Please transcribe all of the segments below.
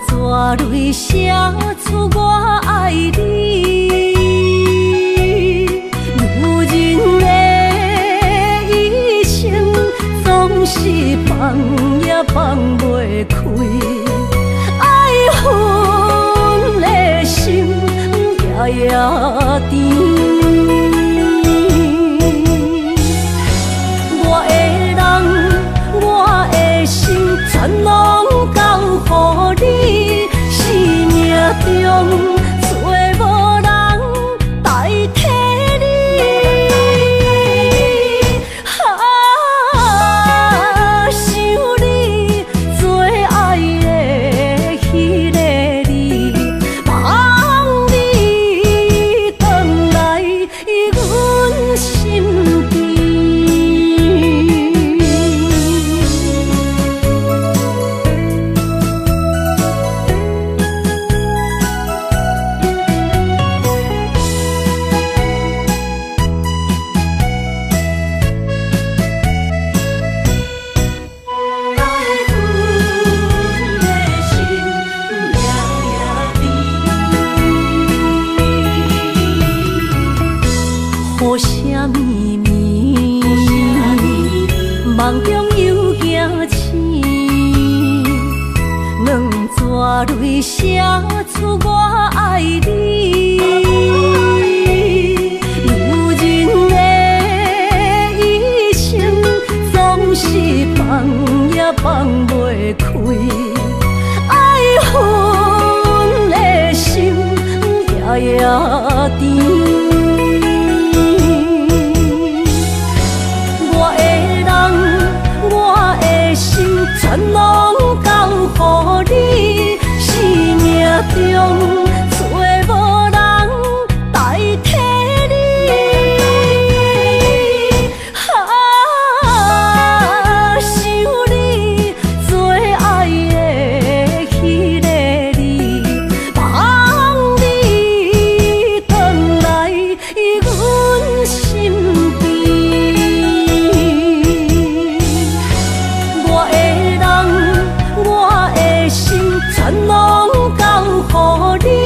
纸泪写出我爱你。女人的一生总是放也放袂开，爱恨的心夜夜甜。我的人，我的心，全拢交予你，生命中找无人代替你。想你做爱的迄个你，望你回来阮身边。雨声绵绵，梦中又惊醒，两纸泪写出我爱你。女人的一生总是放也放袂开，爱恨的心夜夜甜。全拢交予你，生命中找无人代替你。想你做爱的迄个你，望你回来阮身边。我的心全拢交予你。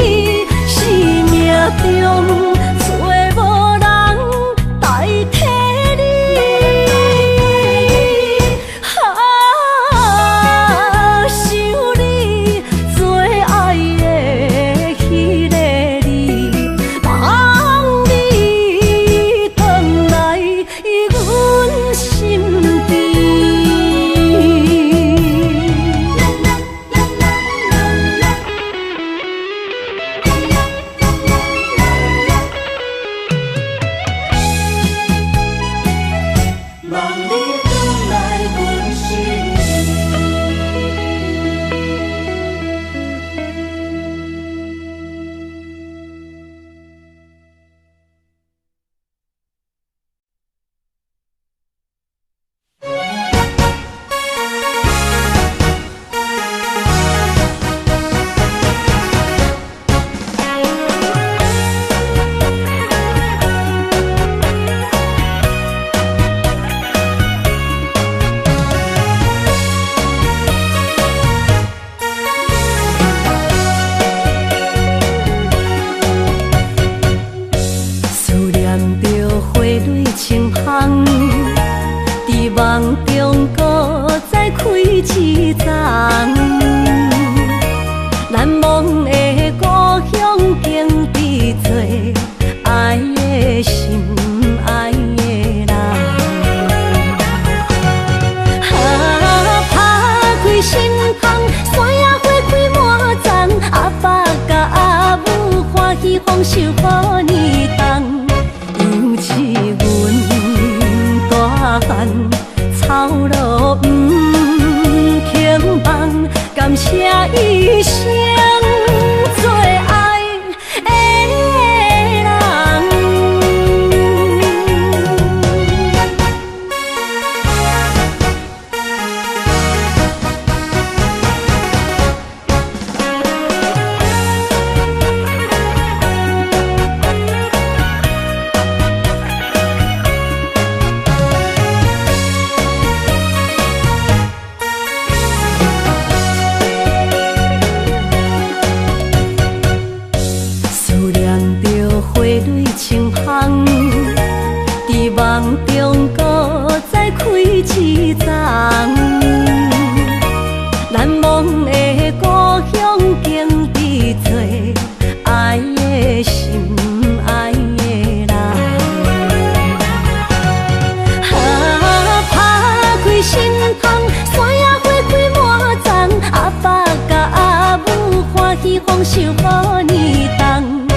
丰收好年冬，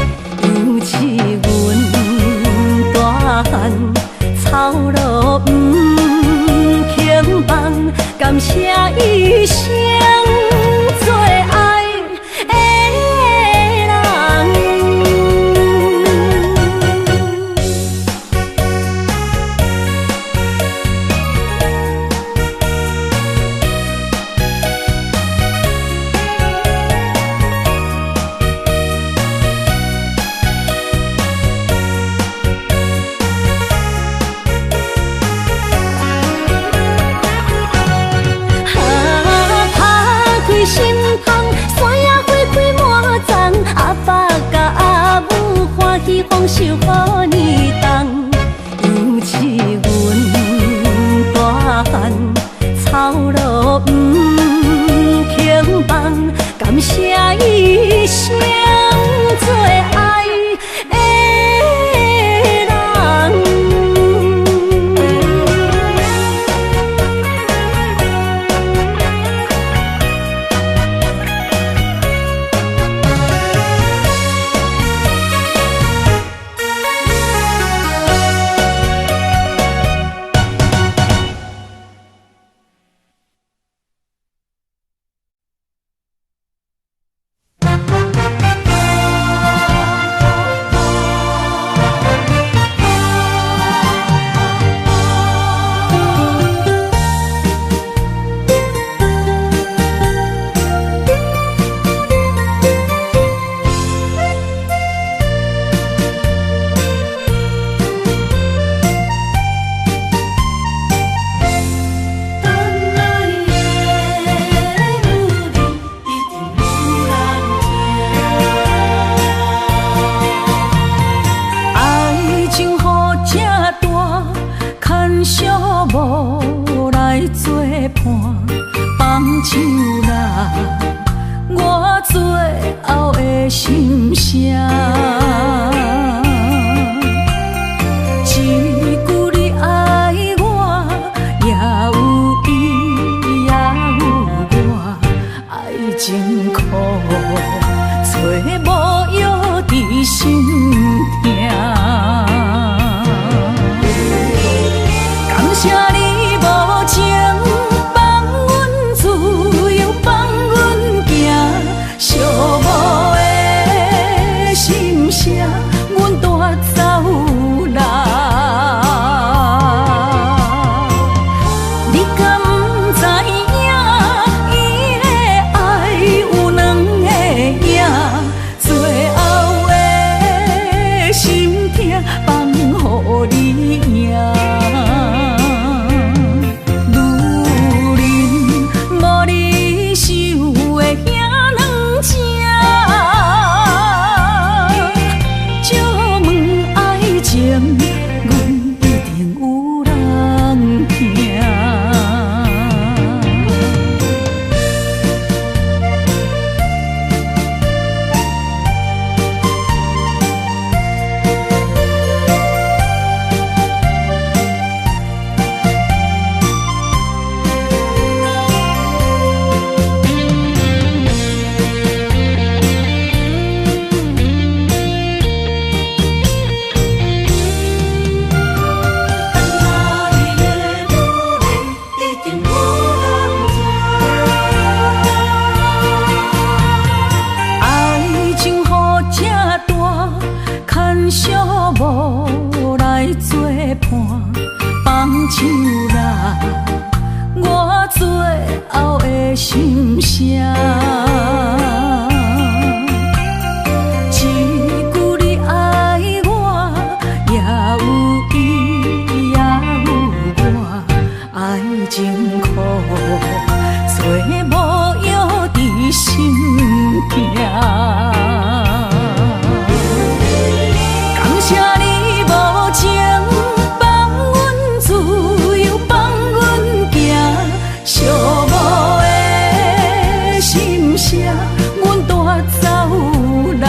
尤是阮大汉操劳不轻放，感谢一生做爱的人。心芳，山野花开满丛，阿爸甲阿母欢喜丰收好年冬，尤是阮大汉操劳不轻放，感谢一生做爱的人。无来作伴，放手啦，我最后的心声。一句你爱我，也有伊，也有我，爱情苦，找无药伫心痛。感谢你无情放阮自由，放阮行，寂寞的心声，阮带走啦。你敢不知影，伊的爱有两个影，最后的心痛放予你赢。无来作伴，放手啦，我最后的心声。一句你爱我，也有伊，也有我，爱情苦，找无药伫心痛。阮带走啦，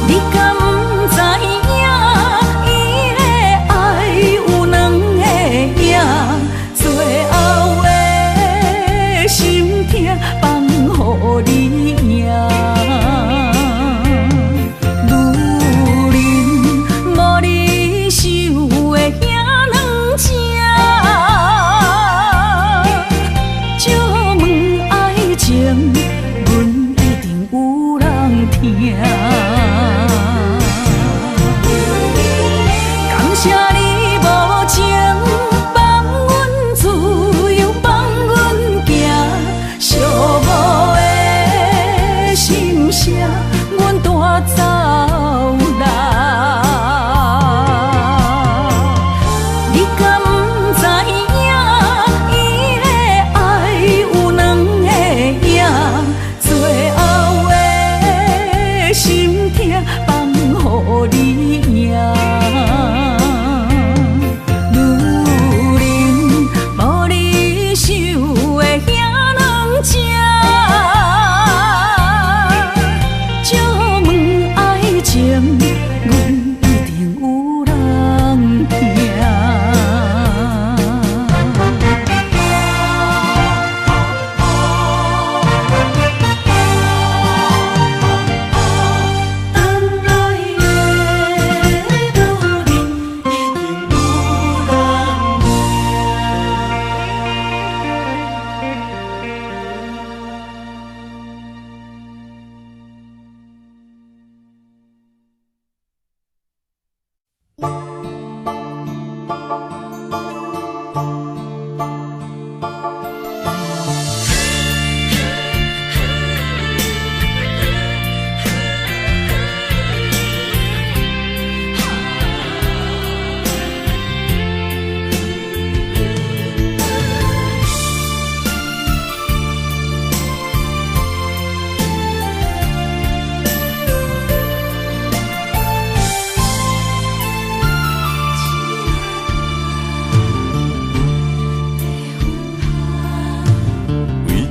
你敢不知影，伊的爱有两个影，最后的心痛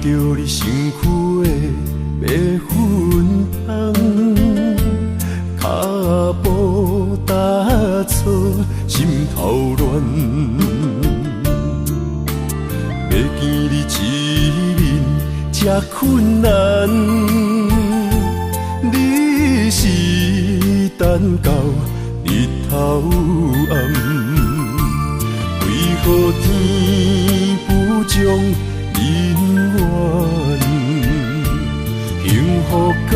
着你身躯的麦粉香，脚步踏错，心头乱。要见你一面这困难，你是等到日头暗，为何天不将人怨？幸福甲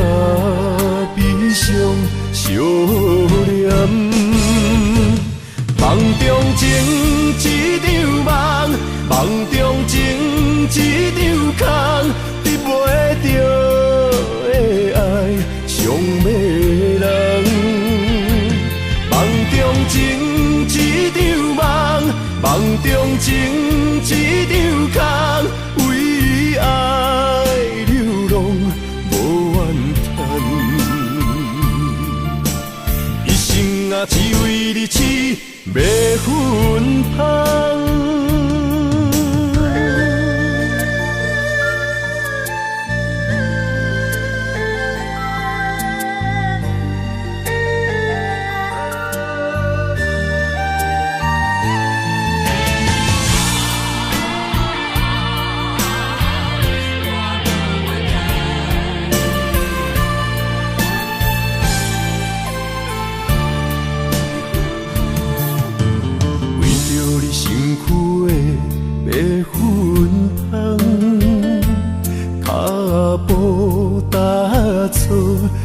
悲伤相连，梦中情一场梦，梦中情一场空，得袂着的爱上迷人。梦中情一场梦，梦中情一场空，为爱流浪无怨叹，一生啊只为你痴麦粉香。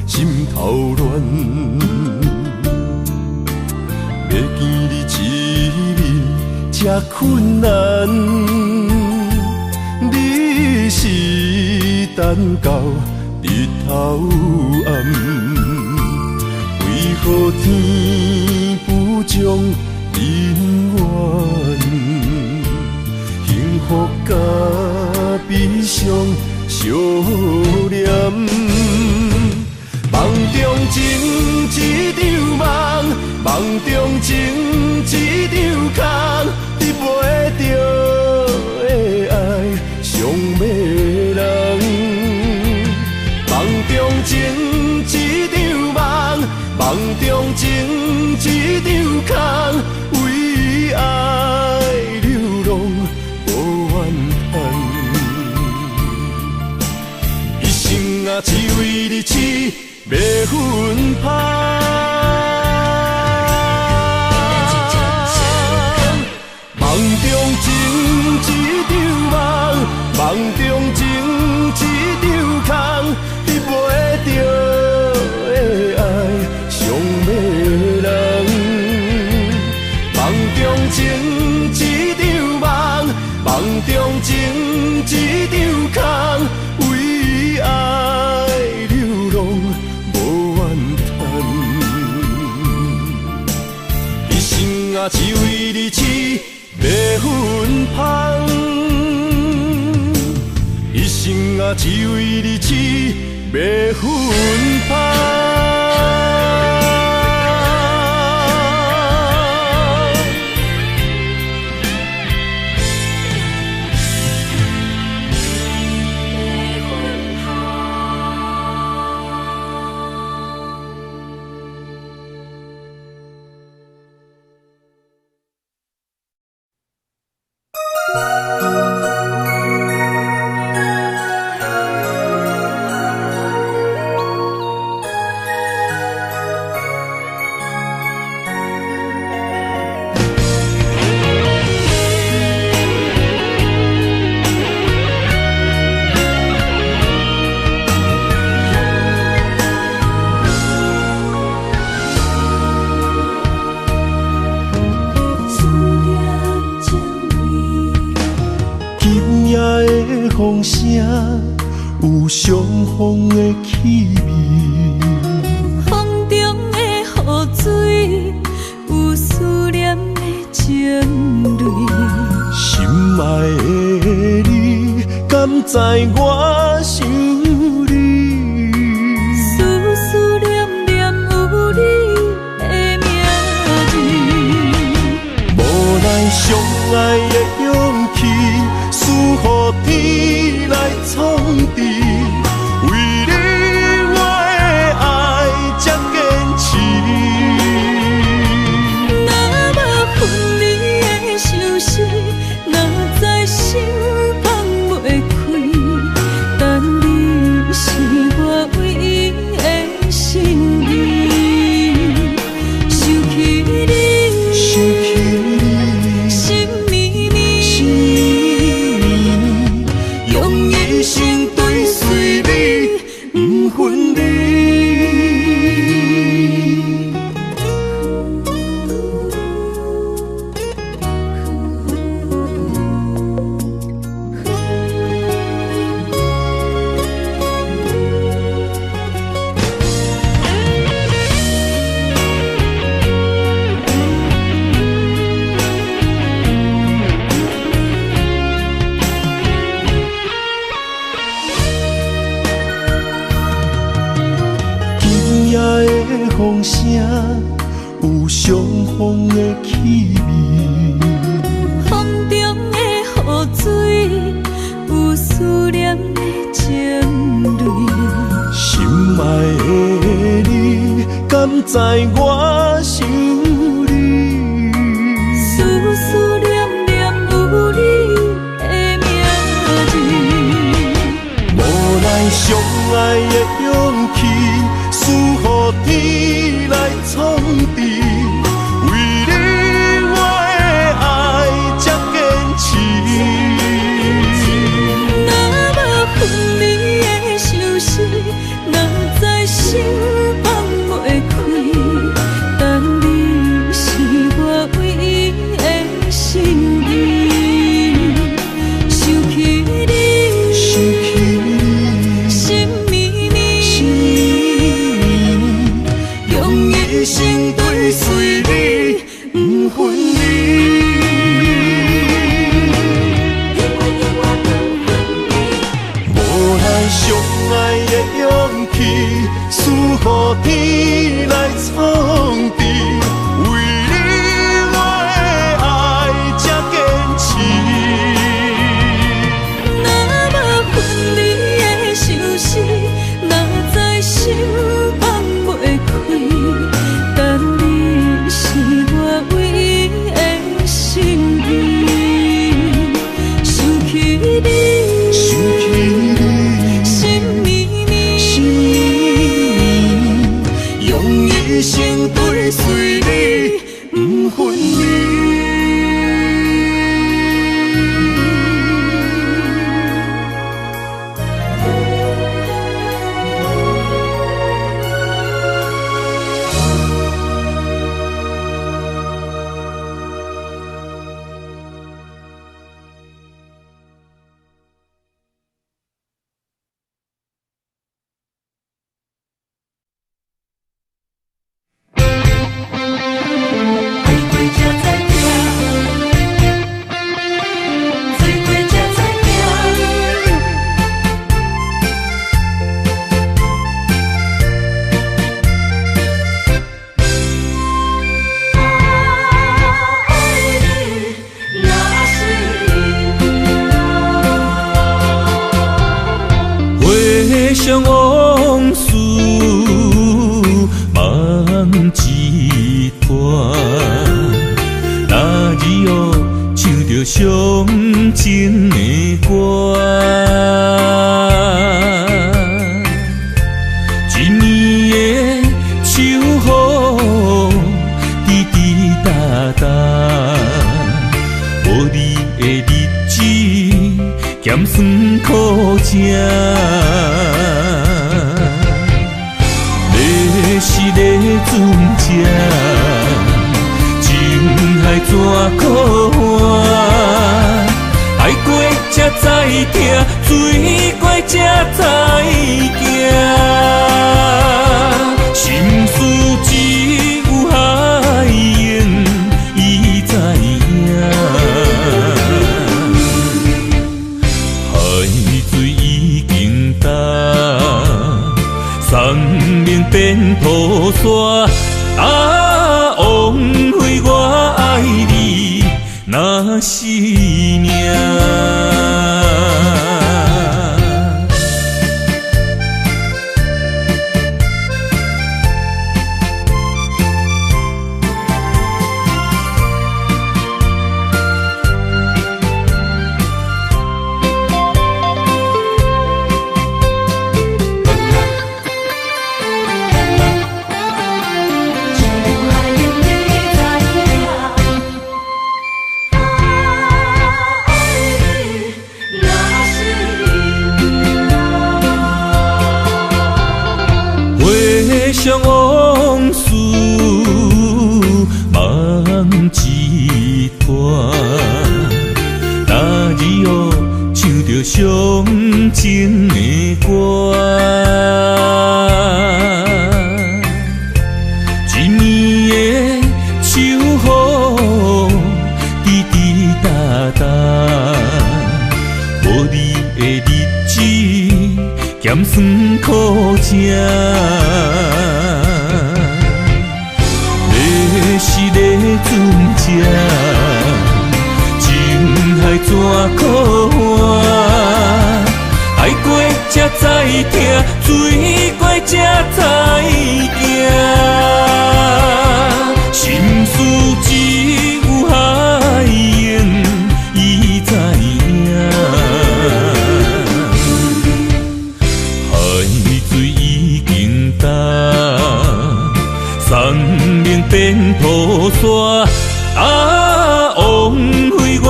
心头乱，要见你一面这困难，你是等到日头暗，为何天不将人怨？幸福甲悲伤相连。梦中情一场梦，梦中情一场空，得袂着的爱上迷人。梦中情一场梦，梦中情一场空，为爱流浪无怨叹，一生啊只为你痴麦粉香。梦中情一场梦，梦中情一场空，得袂着的爱上迷人。梦中情一场梦，梦中情一场空，为爱流浪无怨叹，一生啊只为你痴麦粉香，一生啊只为你痴麦粉香。风声有相逢的气味，风中的雨水有思念的情泪。心爱的你，敢知我想你？思念念有你的名字，无奈相爱的勇气，赐予天来。创治，为你我的爱才坚持。若无分离的相思，哪知心放袂开。但你是我唯一的心意，想起你，心绵绵，用一生追随你，不分离。风声有相逢的气味，风中的雨水有思念的情泪。心爱的你，敢知我想你？思思念念有你的名字，无奈相爱的勇气。赐予天来创治，为你我的爱才坚持。若无分离的相思，哪知心放袂开。但你是我唯一的心意，想起你，心绵绵，用一生追随你，不分离。无奈相爱的勇气，赐予天来创治，为你我的爱才坚持。若无分离的相思，哪知心放袂开。但你是我唯一的心意，想起你，心绵绵，用一生追随你，不分离。回想往事梦一段，那日后唱着伤情的歌，一年的秋雨滴滴答答，无你的日子咸酸苦涩。是个船只，情海怎可换？爱过才知疼，水过才知行。心事只有海涌，伊知影。海水已经干。生命变土沙，枉费我爱你那是命。上往事梦一段，那日后唱着伤情的歌。一年的秋雨滴滴答答，无你的日子咸酸苦涩。要是咧船只，情海怎可换？爱过才知疼，水过才知行。心事只有海涌，伊知影。海水已经干，山明变土沙。啊，枉费我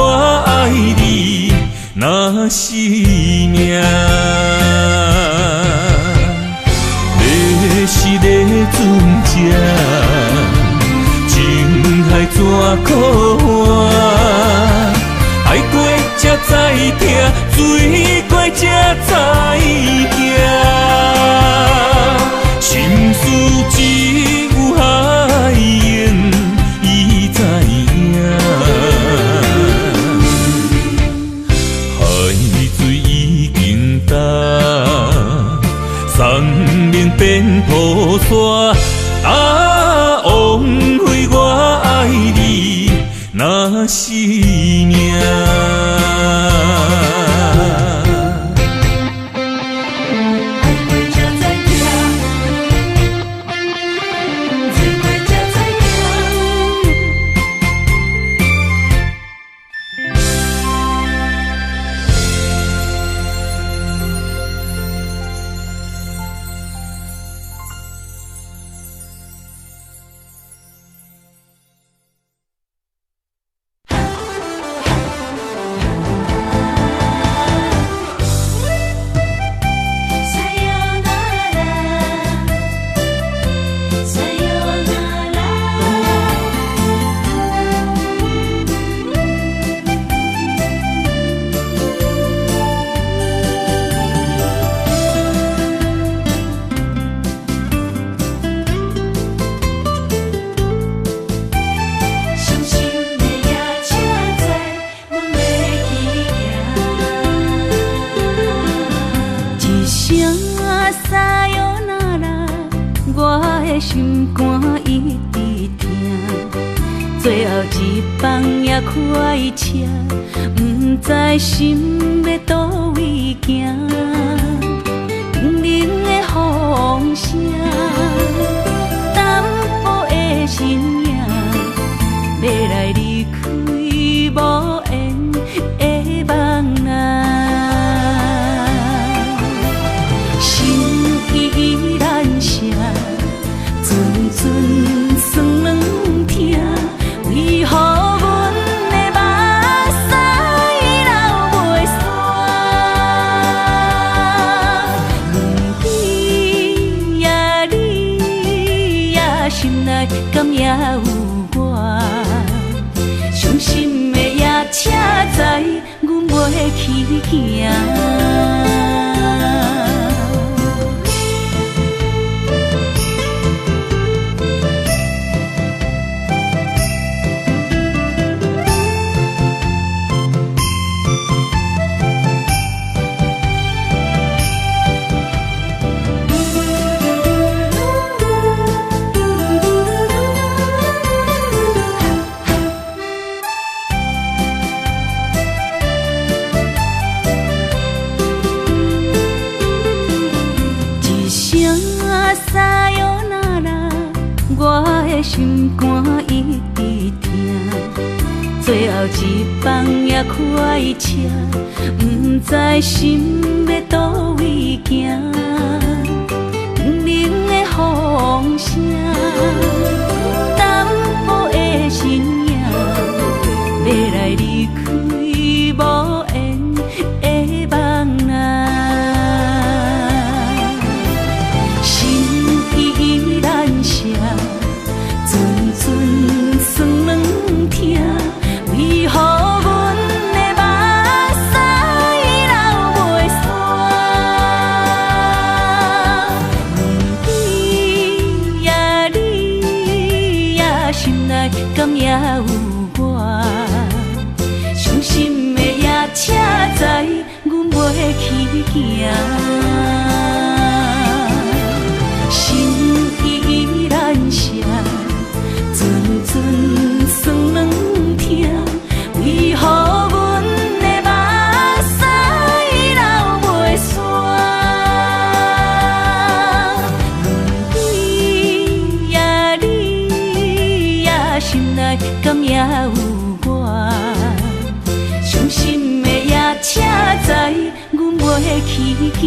爱你那是命。要是咧船只，情海怎可换？爱过才知疼，水过才知行。心事只有海涌，伊知影。海水已经干，山明变土沙。啊，枉费我爱你那是命。心肝一直疼，最后一放也开车，不知心要倒位行。冷冷的风声，淡薄的身影，要来离开无缘的梦啊，心依然舍。阵酸软疼，为何阮的目屎流袂煞？问你呀，你呀，心内敢也有我？伤心的也车载，阮袂去行。心肝一直疼，最后一放也开车，不知心要倒位行。冷冷的风声，淡薄的身影，要来离开无缘的梦啊，心依然。去行，心依然舍，阵阵酸软痛，为何阮的目屎流袂煞？论对呀你呀，心内敢也有我？伤心的也请知，阮袂去行。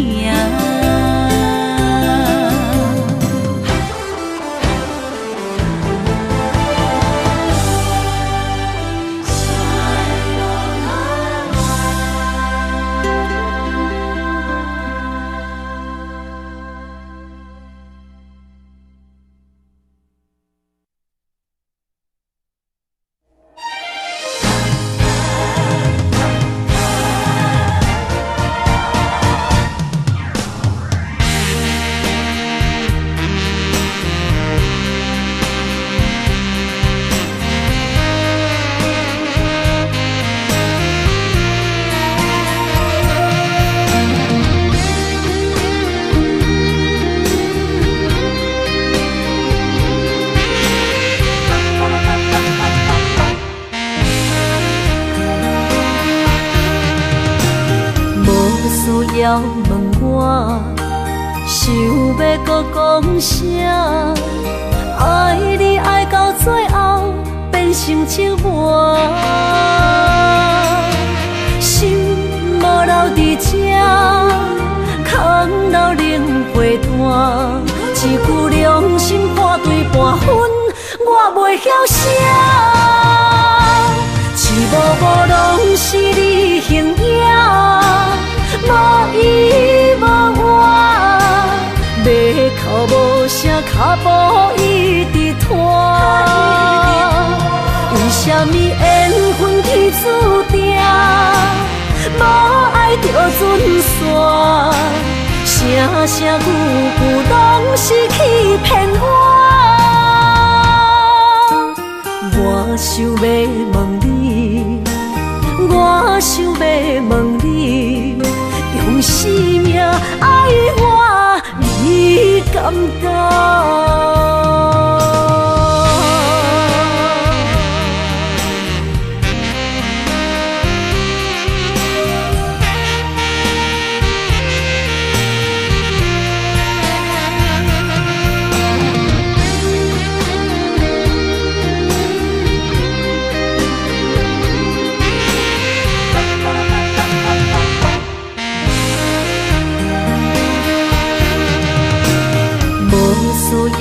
要问我，想要搁讲啥？爱你爱到最后变成寂寞，心无留伫这，空留冷陪伴。一句良心半对半分，我袂晓写。一幕幕拢是你形影。无依无我，要哭无声，脚步一直拖。为什么缘分天注定，无爱就准线？声声句句拢是欺骗我。我想要问你，我想要问你。用生命爱我，你敢讲？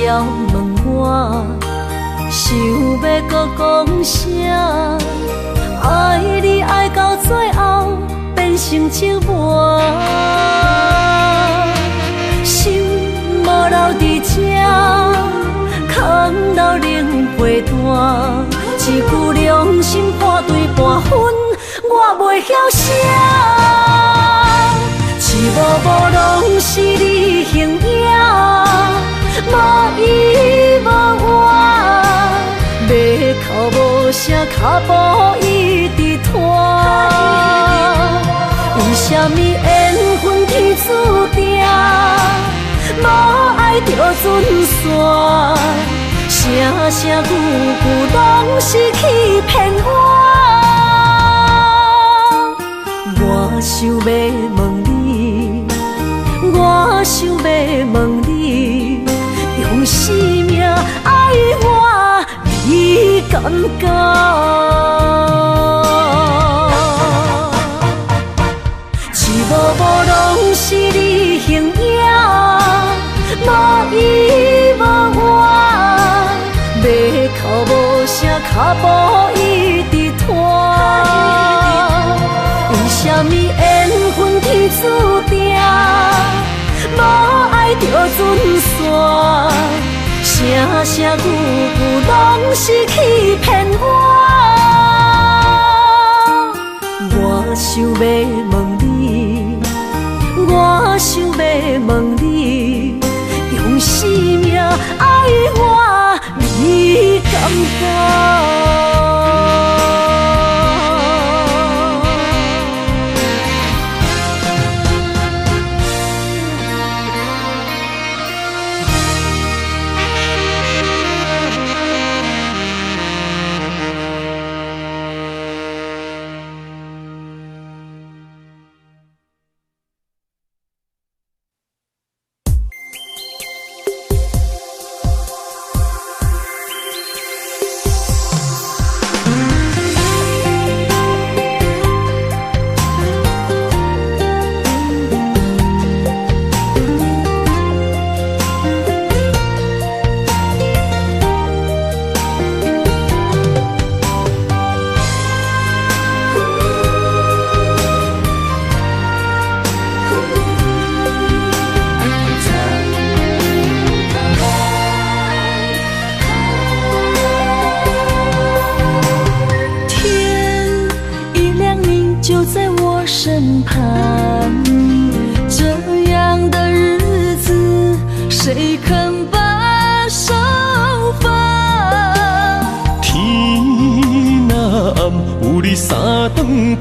要问我，想要搁讲啥？爱你爱到最后变成寂寞，心无留伫这，空留冷陪伴。一句良心半对半分，我袂晓写。一幕幕拢是你形影。无依无我，要哭无声，脚步一直拖。为什么缘分天注定，无爱就准线？声声句句拢是欺骗我。我想要问你，我想要问你。用生命爱我，你敢讲？一幕幕拢是你形影，无依无我，要哭无声，脚步一直拖。为什么缘分天注定，无爱就准线？声声句句拢是欺骗我。我想要问你，我想要问你，用生命爱我，你敢讲？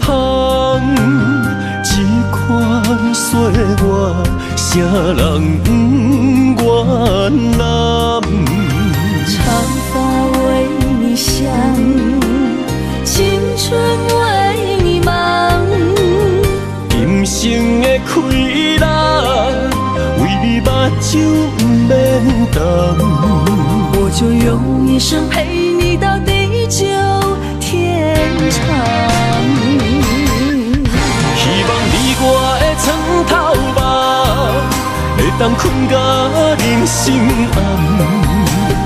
芳，这款岁月，啥人不愿揽？长发为你香，青春为你忙。今生的快乐，为你目睭不免干。我就用一生陪你到地久天长。希望你我的床头梦，会当困甲人心暗。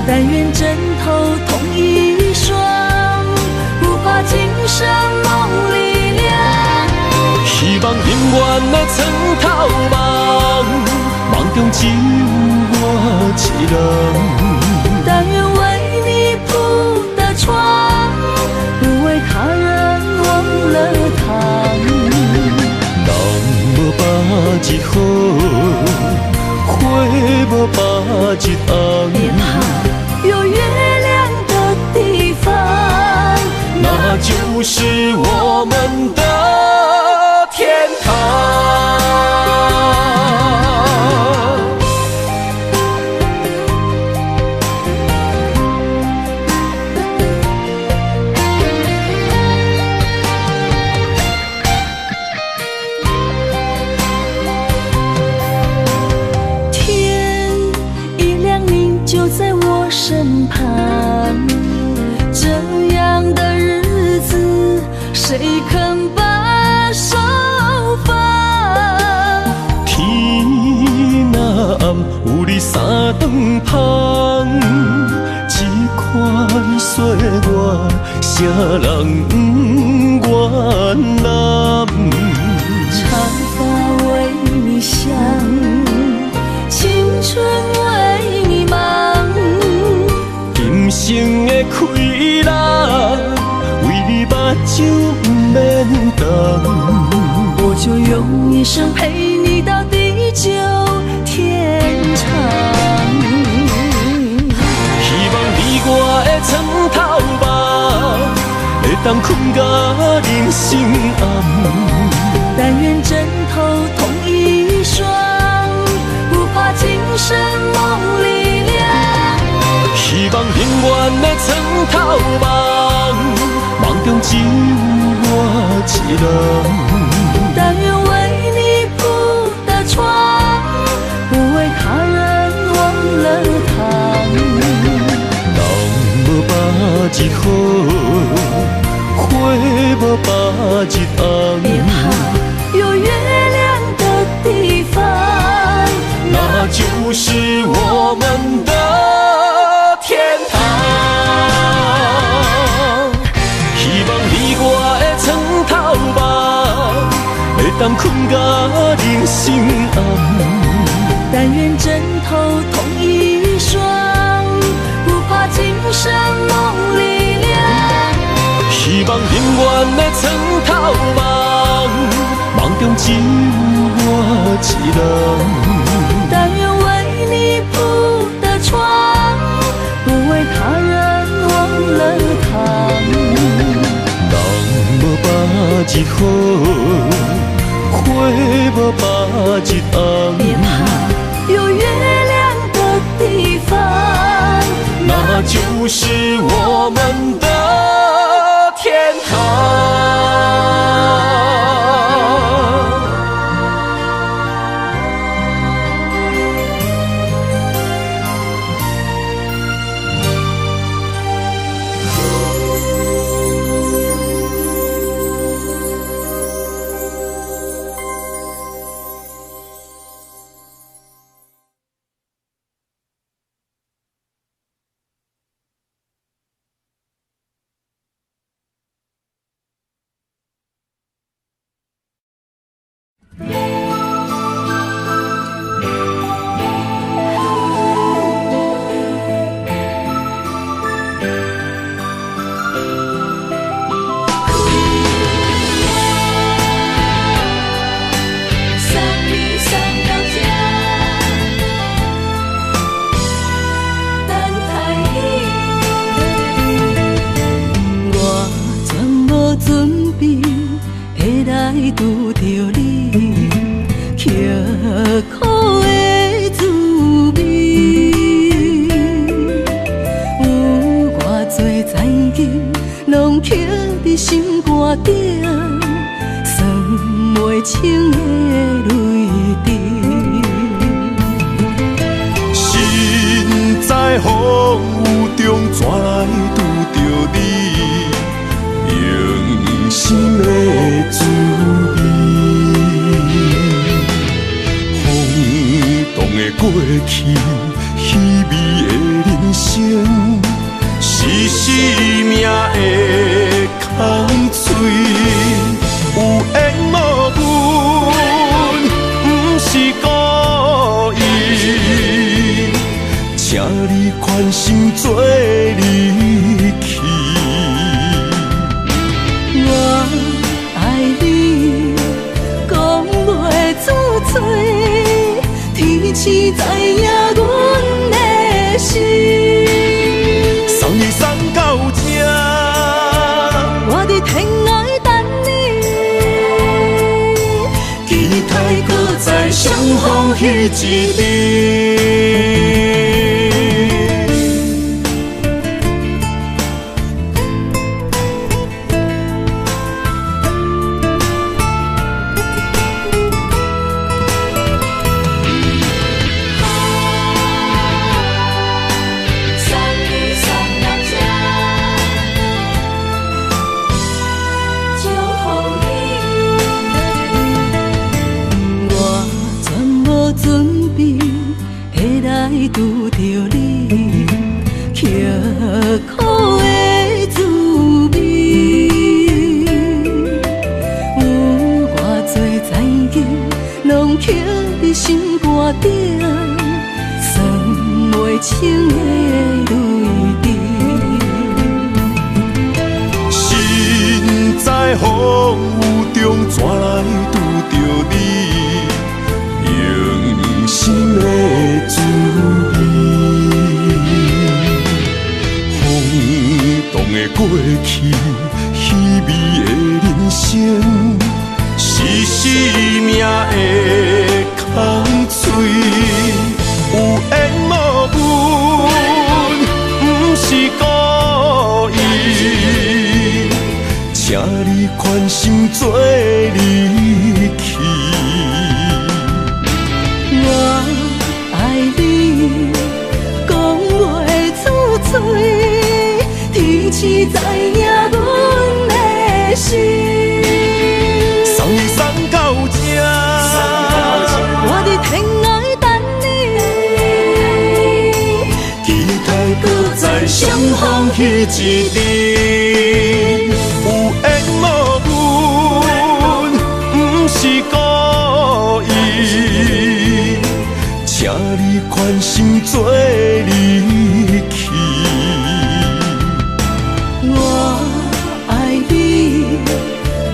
但愿枕头同一双，不怕今生梦里凉。希望永远的床头梦，梦中只有我一人。但愿为你铺的床，不为他人忘了糖。人无百日好，花无百日红。别怕，有月亮的地方，那就是我们的天堂。天一亮你就在我身旁，这样的日子谁肯把手放？天若暗，有你三顿芳，这款岁月，啥人不愿揽？长发为你香，青春为你忙。今生的快乐，为你目睭不免干。我就用一生陪你到地久天长。希望你我的床头梦，会当困甲人心暗。但愿枕头同一双，不怕今生梦里凉。希望永远的床头梦，梦中只有我一人。但愿为你铺的床，不为他人忘了糖。人无百日好，花无百日红。别怕，有月亮的地方，那就是我们的天堂。希望你我的床头梦，会当困甲人心暗。但愿枕头同一双，不怕今生梦里凉。希望永远的床头梦，梦中只有我一人。但愿为你铺的床，不为他人忘了糖。人无百日好，花无百日红。别怕，有月亮的地方，那就是我们的天堂。情的泪滴。身在风雨中，怎来拄着你用心的滋味？风动的过去，稀微的人生，是生命的空嘴，有缘无分，不是故意。请你宽心做离去。我爱你，讲袂出嘴，天赐知影阮的心。送你送到这，我伫天涯等你，期待搁再相逢彼一日。拄着你，刻苦的滋味，有偌多知己，拢刻伫心肝顶，算袂清的泪滴。身在风雨中，怎来拄着你用心的滋味？过去稀微的人生，是生命的空嘴，有缘无分，不是故意。请你宽心做离去。我爱你，讲袂出嘴。天赐知影阮的心，送你送到这，我伫天涯等你，期待搁再相逢彼一日。有缘无分，不是故意，请你宽心做离去。我爱你，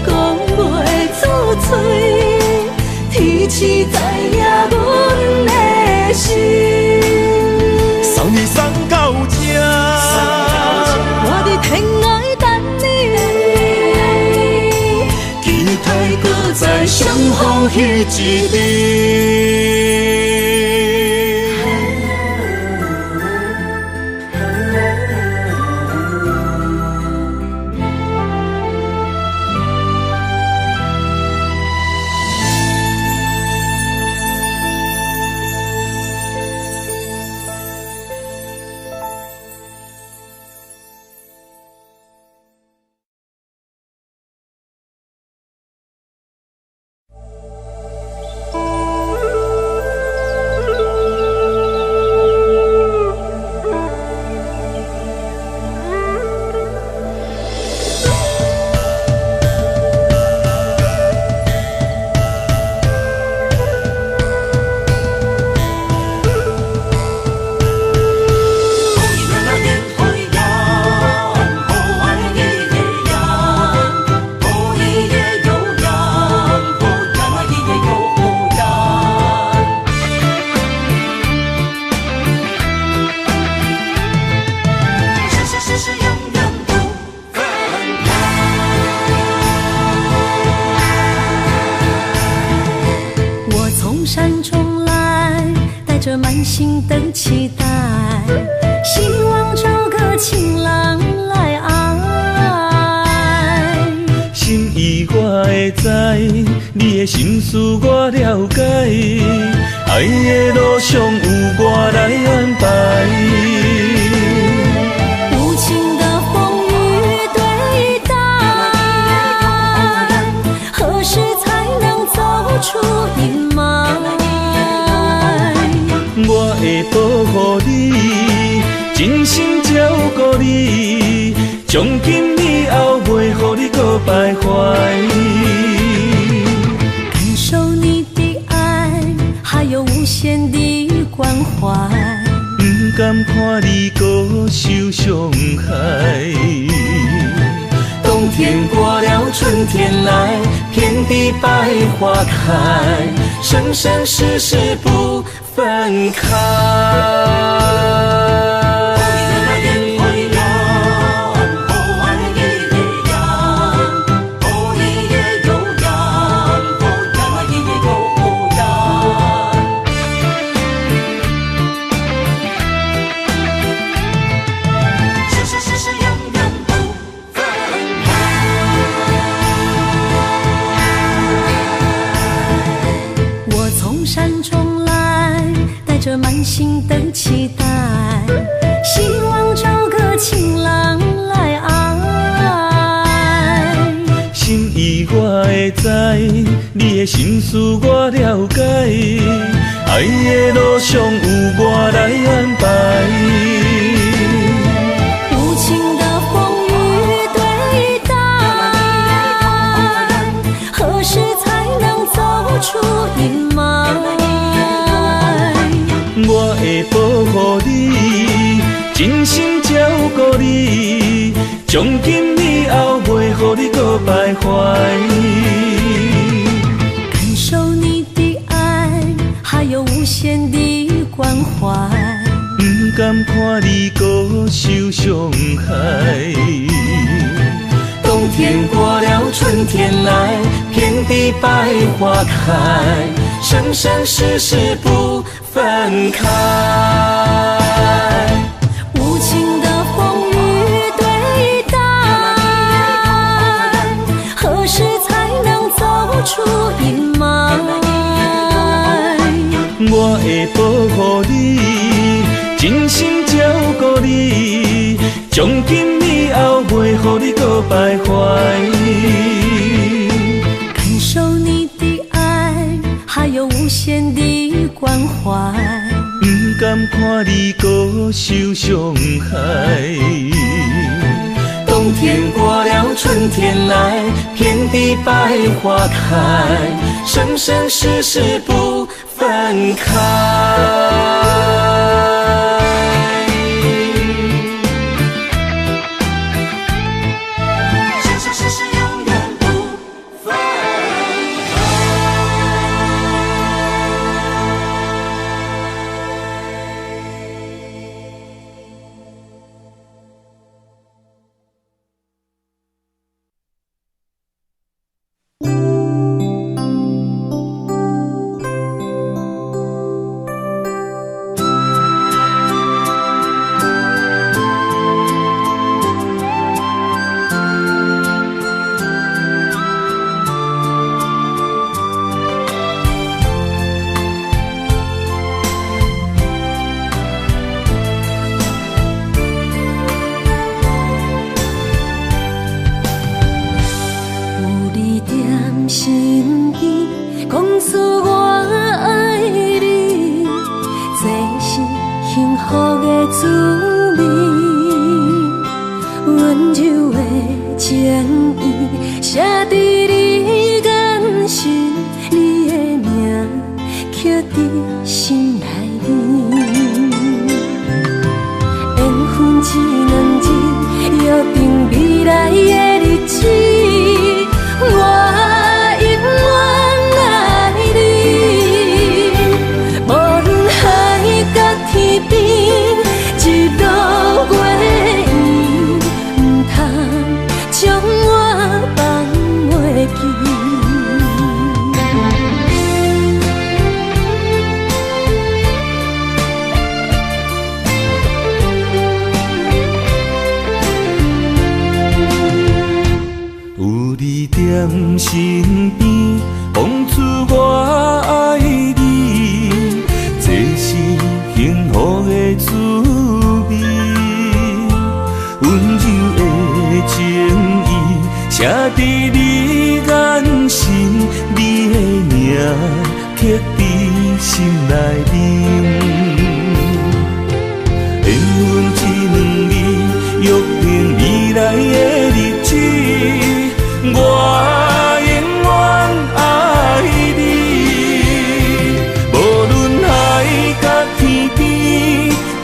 讲袂出嘴，天赐知影阮的心。送你送到这，我伫天涯等你，期待搁再相逢彼一日。满心的期待，希望找个情郎来爱。心意我会知，你的心事我了解，爱的路上有我来安排。无情的风雨对待，何时才能走出阴霾？我会保护你，真心照顾你，从今以后袂予你搁徘徊。感受你的爱，还有无限的关怀，不甘看你搁受伤害。冬天过了，春天来，遍地百花开，生生世世不分开。满心的期待，希望找个情郎来爱。心意我会知，你的心事我了解，爱的路上有我来安排。无情的风雨对待，何时才能走出阴霾？我会保护你，真心照顾你，从今以后袂予你搁徘徊。感受你的爱，还有无限的关怀，不甘看你搁受伤害。冬天过了，春天来，遍地百花开，生生世世不分开。无情的风雨对待，何时才能走出阴霾？我会保护你，真心照顾你，从今以后袂予你搁徘徊。感受你的爱，还有无限的关怀，不甘看你搁受伤害。冬天过了，春天来，遍地百花开，生生世世不分开。身边，风伫你眼神，你的名刻伫心内面。缘分一两字，约定未来的日子，我永远爱你。无论海角天边，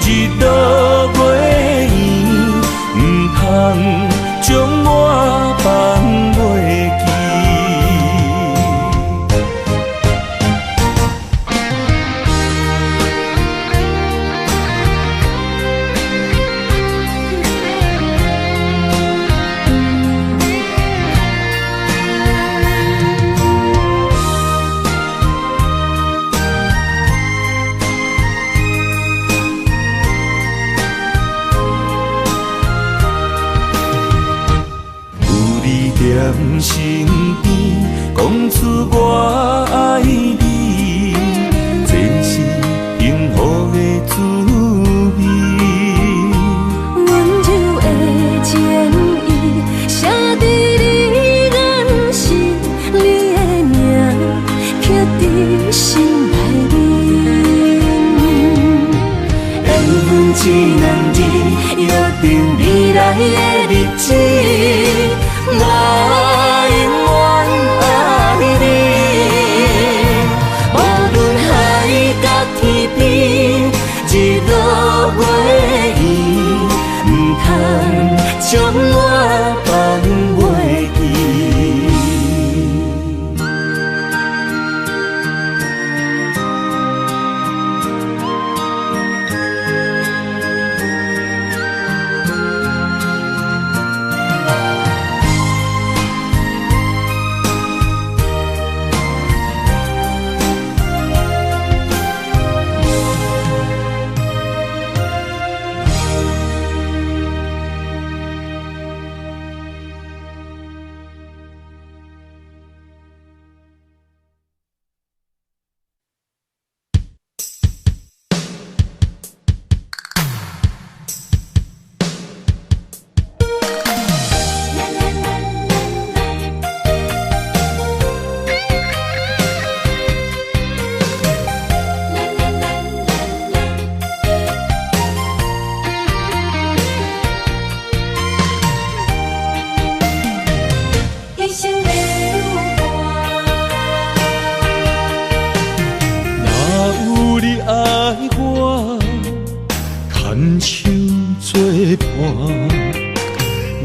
日落月圆，唔通将我放袂记。在身边，讲出我爱你，这是幸福的滋味。温柔的情意，写伫你眼神，你的名刻伫心内面。缘分一两字，约定未来的日子。我永远爱你，无论海角天边，日落月圆，唔通将我放袂记。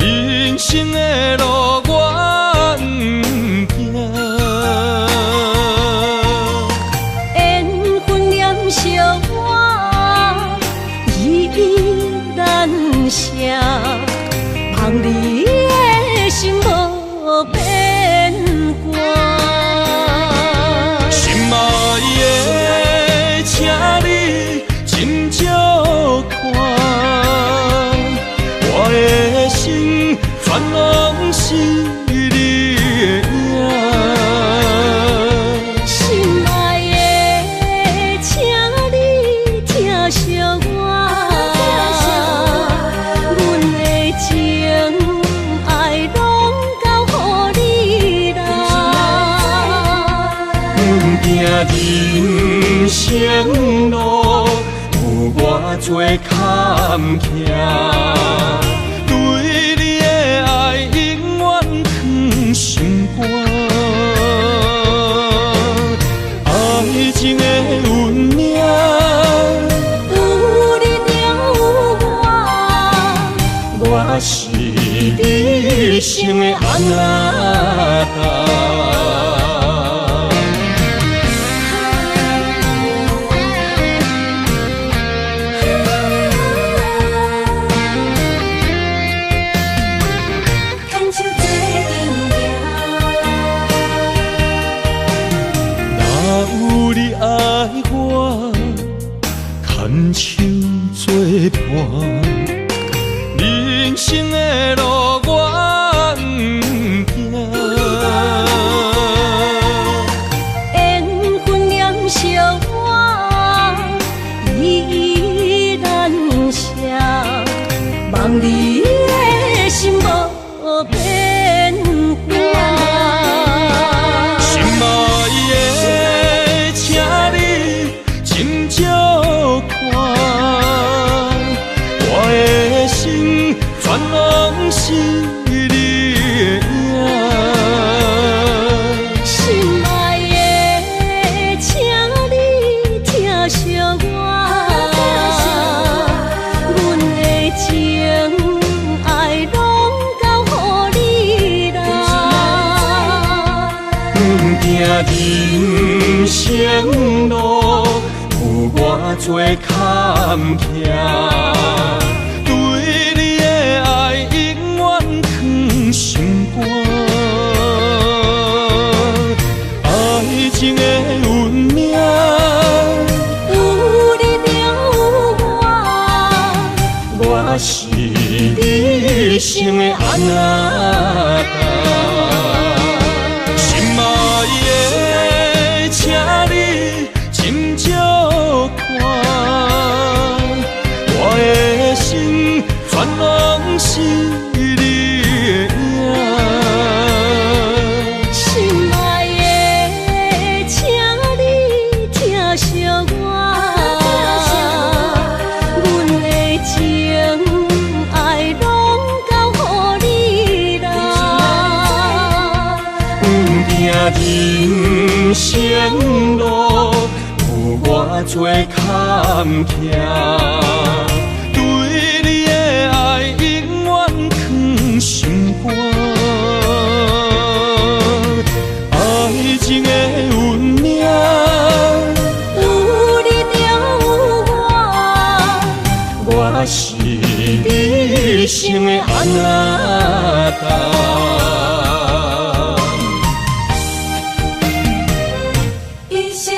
人生的路我不行，缘分念相我依依难舍，望你的心无变卦。心爱的，请你斟酌看，我的心全拢是你的影。心爱的，请你疼惜我，阮的情爱拢交予你啦。行人生路有偌多坎坷，对你的爱永远藏心肝。爱情的运命，有你才有我，我是你生的安那达。有你爱我，牵手作伴，人生的路我不行。缘分念相我依依难舍，望你的心无变卦。是你的影。心爱的，请你疼惜我，阮的情爱拢交予你啦。行人生路有偌多坎坷，对你的爱永远藏心肝。爱情的运命，有你就有我，我是你生的安那心爱的，请你斟酌看，我的心全拢是你的影。心爱的，请你疼惜我，阮的情爱拢交予你啦。行人生路有偌多坎坷，对你的爱永远藏心肝。爱情的运命，有你就有我，我是你生的安那一生的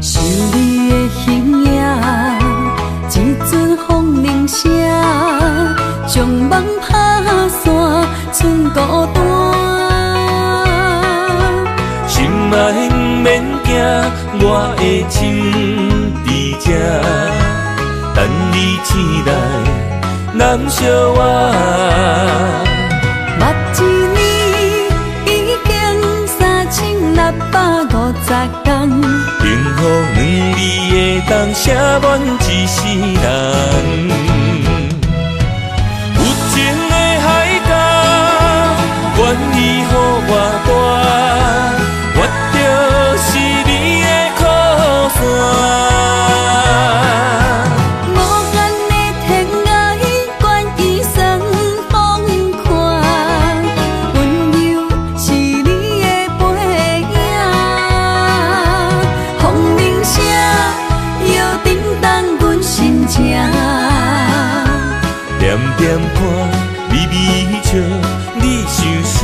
想你的形影，一阵风铃声，将梦打散，剩孤单。心爱不免惊，我的心伫这，等你醒来，难相我。目一年已经3650天，幸福两字的当写满一世人。有情的海角，愿意予我跋，我就是你的靠山。无间的天涯，愿意送风看，温柔是你的背影。风铃声摇叮当阮心情，点点看，微微笑，你想啥？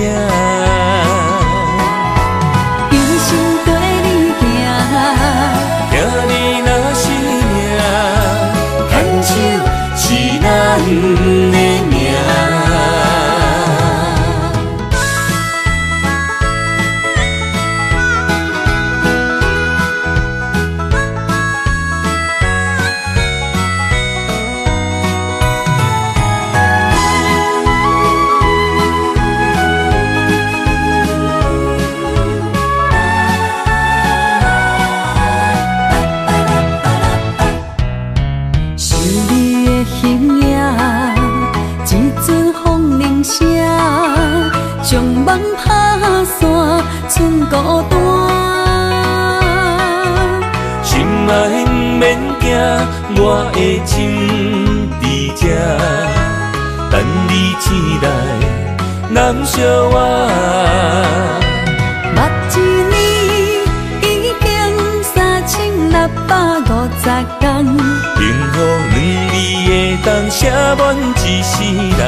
用心跟你行，听你若是命，牵手是咱的命。想你的形影，一阵风铃声，将梦打散，剩孤单。心爱不免惊，我的心伫这，等你醒来，难相我。目一年已经3650天，幸福两字的当写满一世人。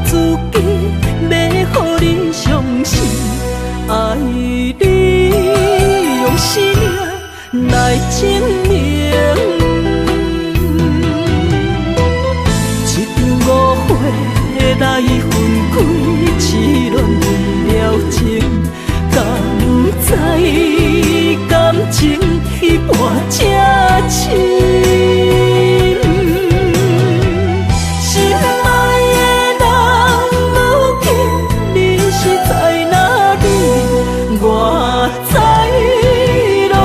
自己，要予你相信，爱你用生命来证明。一场误会来分开，痴恋为了情，敢知感情一半才深。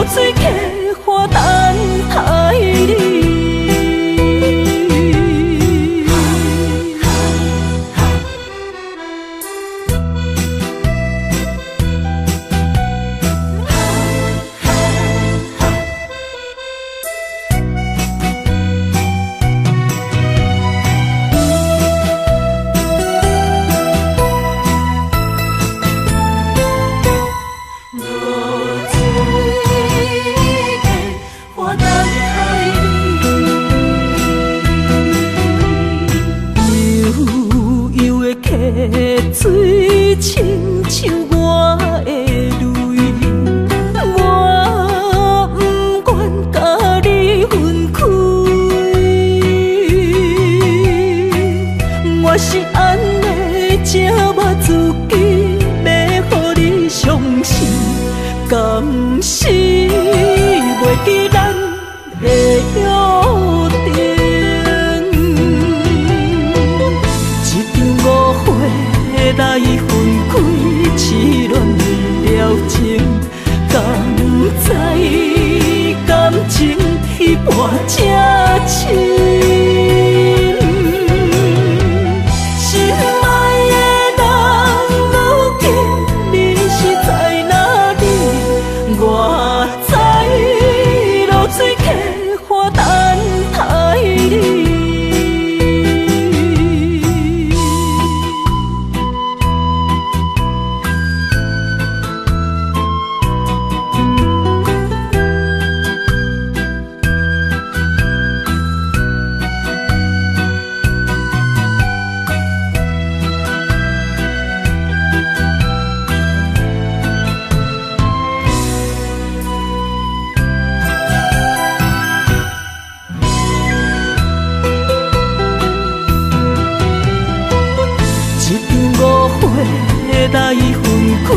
水客花等待你。水亲像我的泪，我不愿甲你分开。我是安尼折磨自己，要予你相信，甘是袂记咱的约定。来分开，痴恋为了情，敢知感情一半才深。心爱的人，如今你是在哪里？我在流水客花等待你。来分开，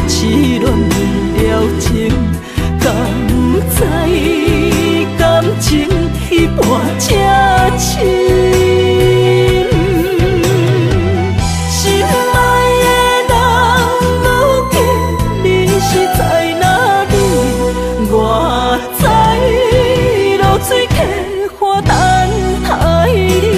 痴恋为了情，敢知感情一半才深。心爱的人，如今你是在哪里？我在流水客花等待你。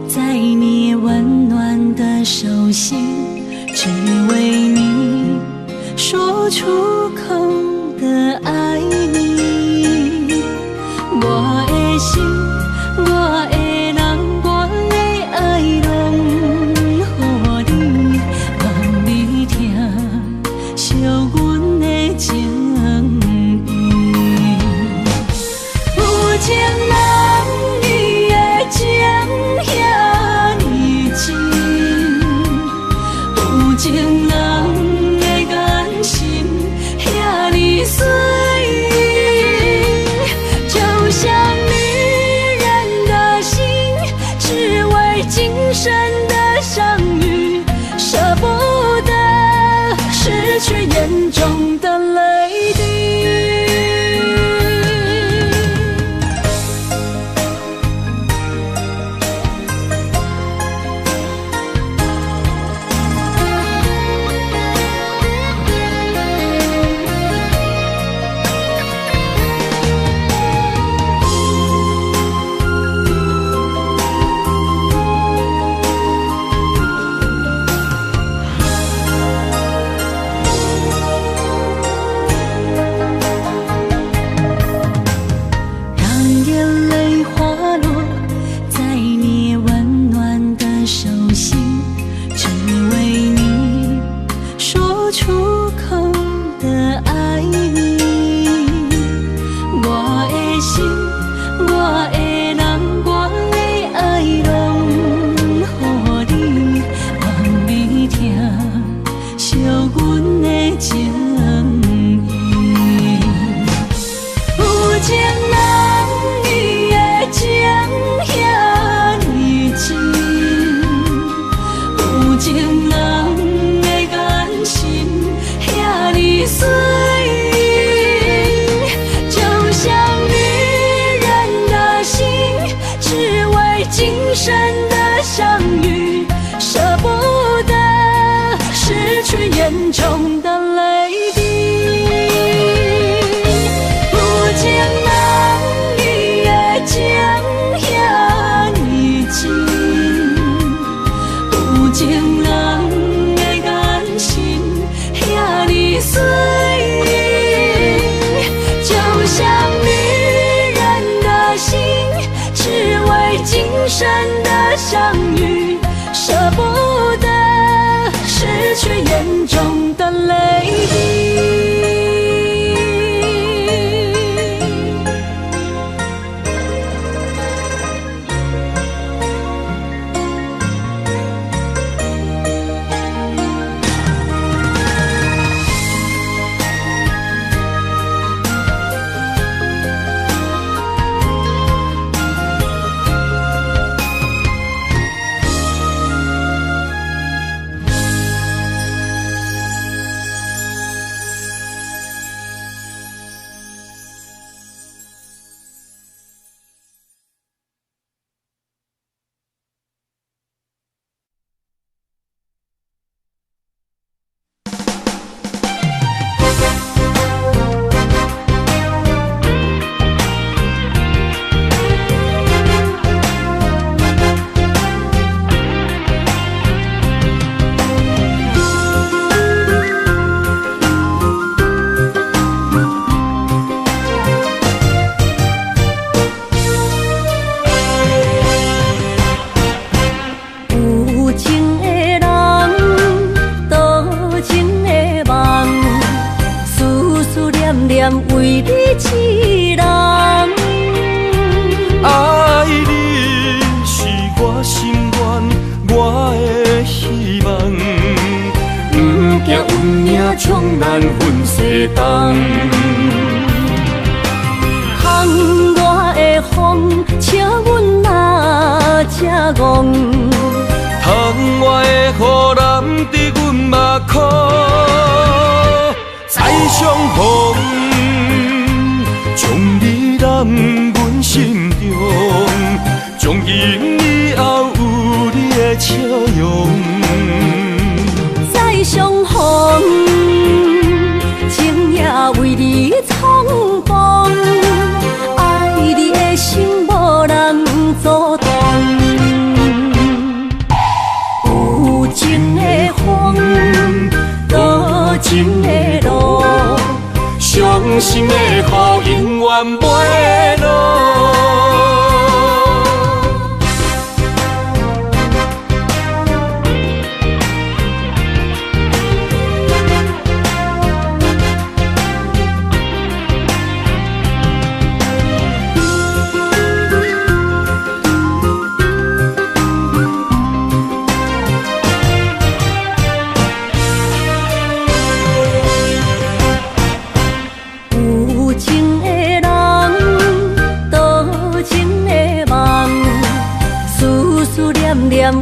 在你温暖的手心，只为你说出口的爱你。我的心，我的人，我的爱拢予你，望你听，惜阮的情意。有情人伊的情遐尼真，有情人的眼神遐尼水。的人，我的爱拢予你，还袂听惜阮的情意。有情人伊的情遐尼深，有情人的眼神遐尼水。今生的相遇，舍不得失去眼中的泪滴。有情人伊的情遐尼深，有情人的眼神遐尼水，就像女人的心。只为今生的相遇，舍不得失去眼中的泪滴。为你痴人，爱你是我心愿，我的希望。不惊运命冲咱分西东，窗外的风笑阮哪这戆，窗外的雨淋伫阮目眶，再相逢。将你揽阮心中，从今以后有你的笑容。再相逢，情也为你创风，爱你的心无人阻挡。有情的风，多情的路。伤心的雨永远袂落。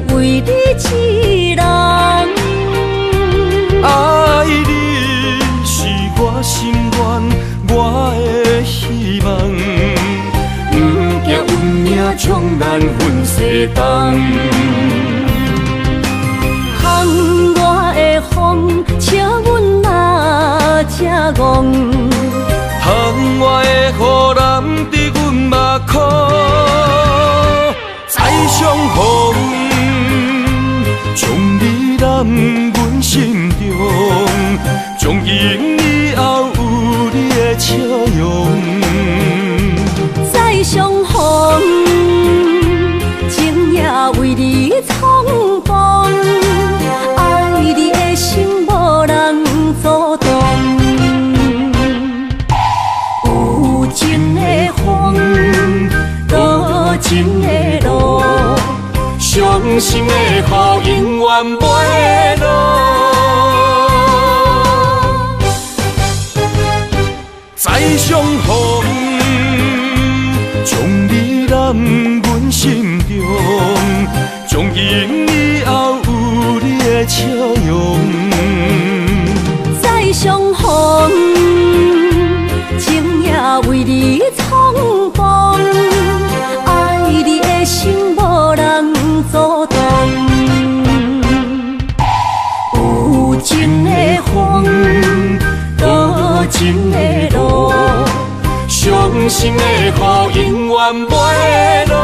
为你痴人，爱你是我心愿，我的希望。不惊运命冲咱分西东，窗外的风笑阮哪这戆，窗外的雨淋伫阮目眶，再相逢。将你揽阮心中，从今以后有你的笑容。再相逢，情也为你创风，爱你的心无人阻挡。有情的风，多情的路，伤心的雨永远不会落。再相逢，将你揽阮心中，从今以后有你的笑容。再相逢，情也为你冲动，爱你的心无人阻挡。有情的风，多情的路，伤心的雨永远不会落。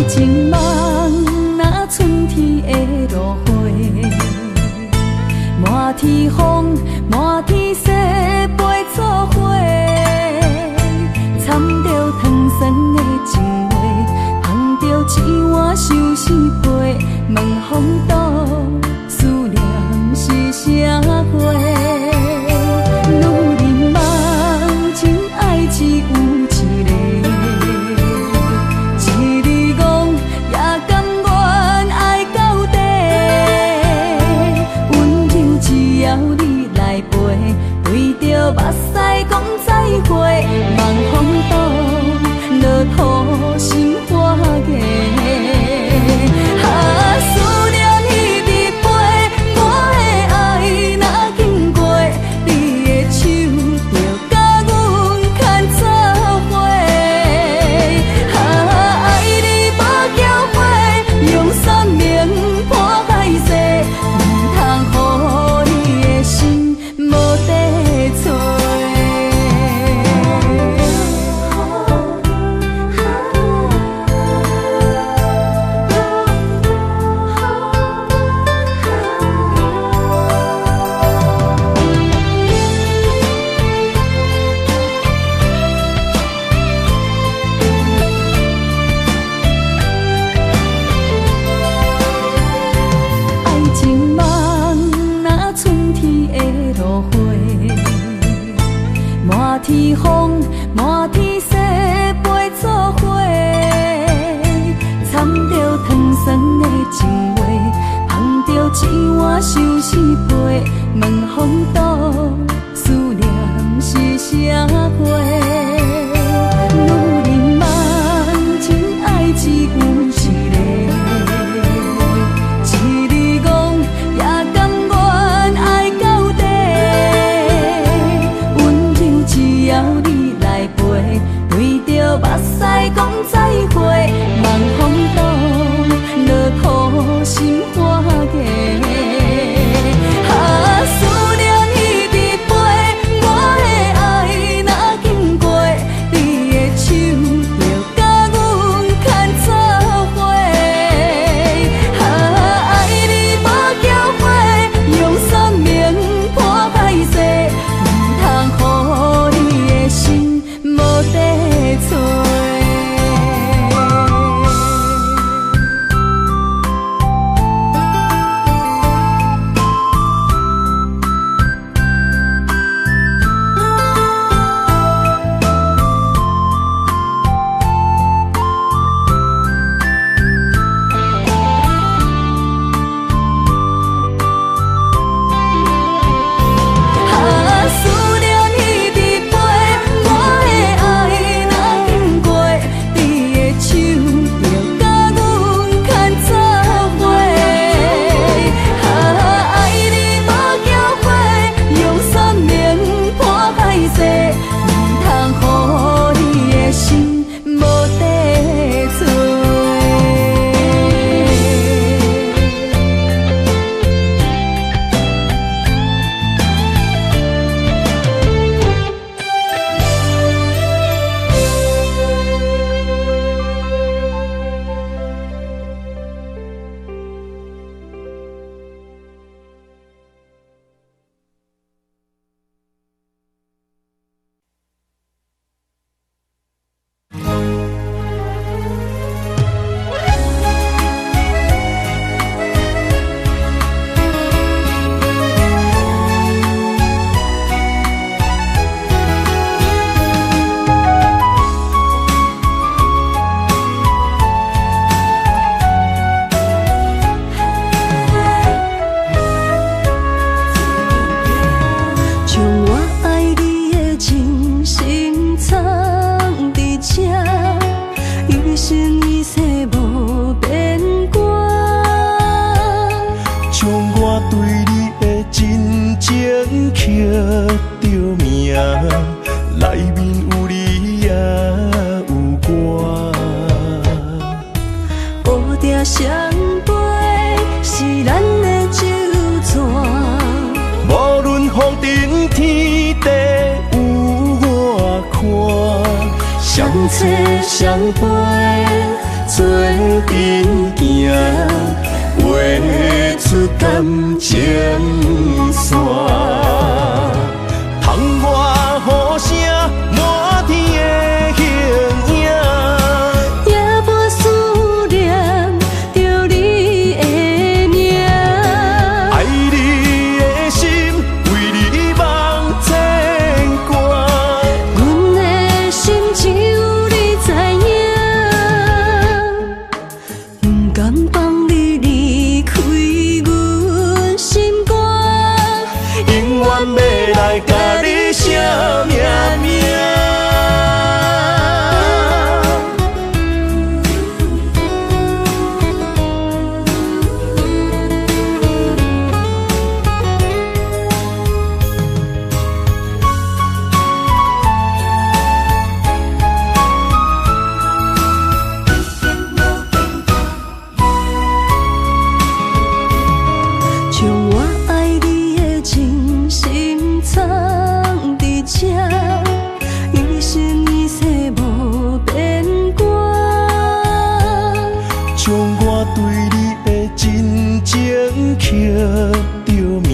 情梦若春天的落花，满天风，满天雪，陪作伙，掺着糖酸的情话，捧着一碗相思杯，问风度思念是啥货？女人梦情爱只有一个。目屎讲再会，望风度落土心花芽。思念一直飞，我的爱若经过，你的手就甲阮牵做伙。爱你无缴费，用生命破海誓，唔通予你的心无地找。满天风，满天雪，陪作伙，掺着糖酸的情话，捧着一碗相思杯，问风度思念是啥货？女人梦情爱只有一个，一字讲也甘愿爱到底。只要你来陪，对着目屎讲再会，望风度落土心花芽。思念一直飞，我的爱若经将我对你的真情刻着名，内面有你也有我。乌蝶双飞是咱的酒泉，无论风尘天地有我看，相切相陪做阵行，画出感情线。窗外雨声满天的形影，也无思念着你的名。爱你的心为你梦牵挂，阮的心只有你知影，不甘放你离开阮心肝，永远要来甲你写命名。将我爱你的真心藏伫这，一生一世无变卦。将我对你的真情刻着名，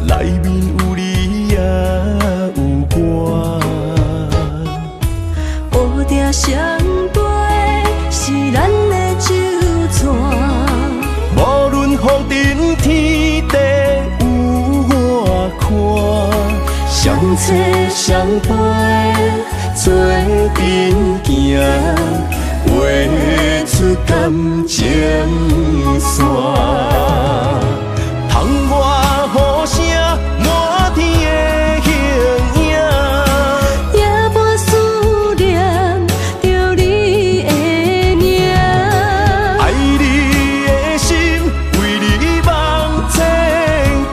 内面有你也有我。乌蝶双飞是咱的酒泉，无论风尘天地有我看，相切相陪做阵行，画出感情线。窗外雨声满天的形影，也无思念着你的名。爱你的心为你梦牵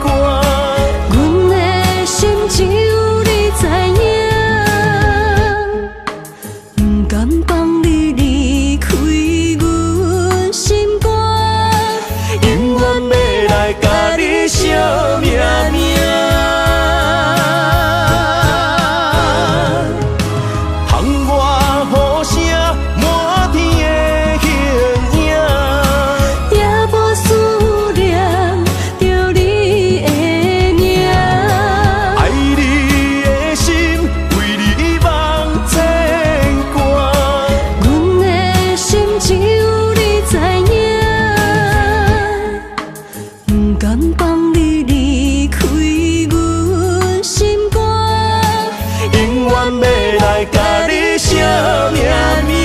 挂，阮的心只有你知影，不甘放你离开阮心肝，永远要来甲你写命名。窗外雨声满天的形影，也无思念着你的名。爱你的心为你梦牵挂，阮的心只有你知影，不甘放你离开阮心肝，永远要来甲你写命名。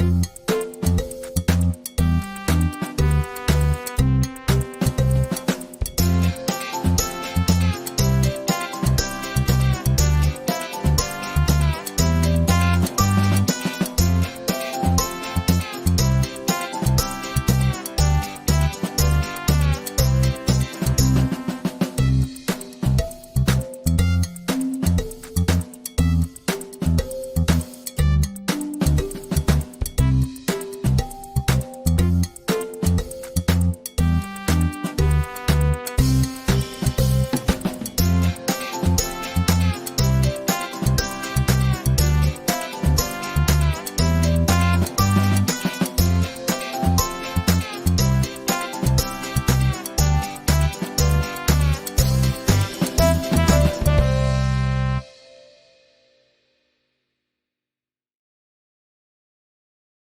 拜。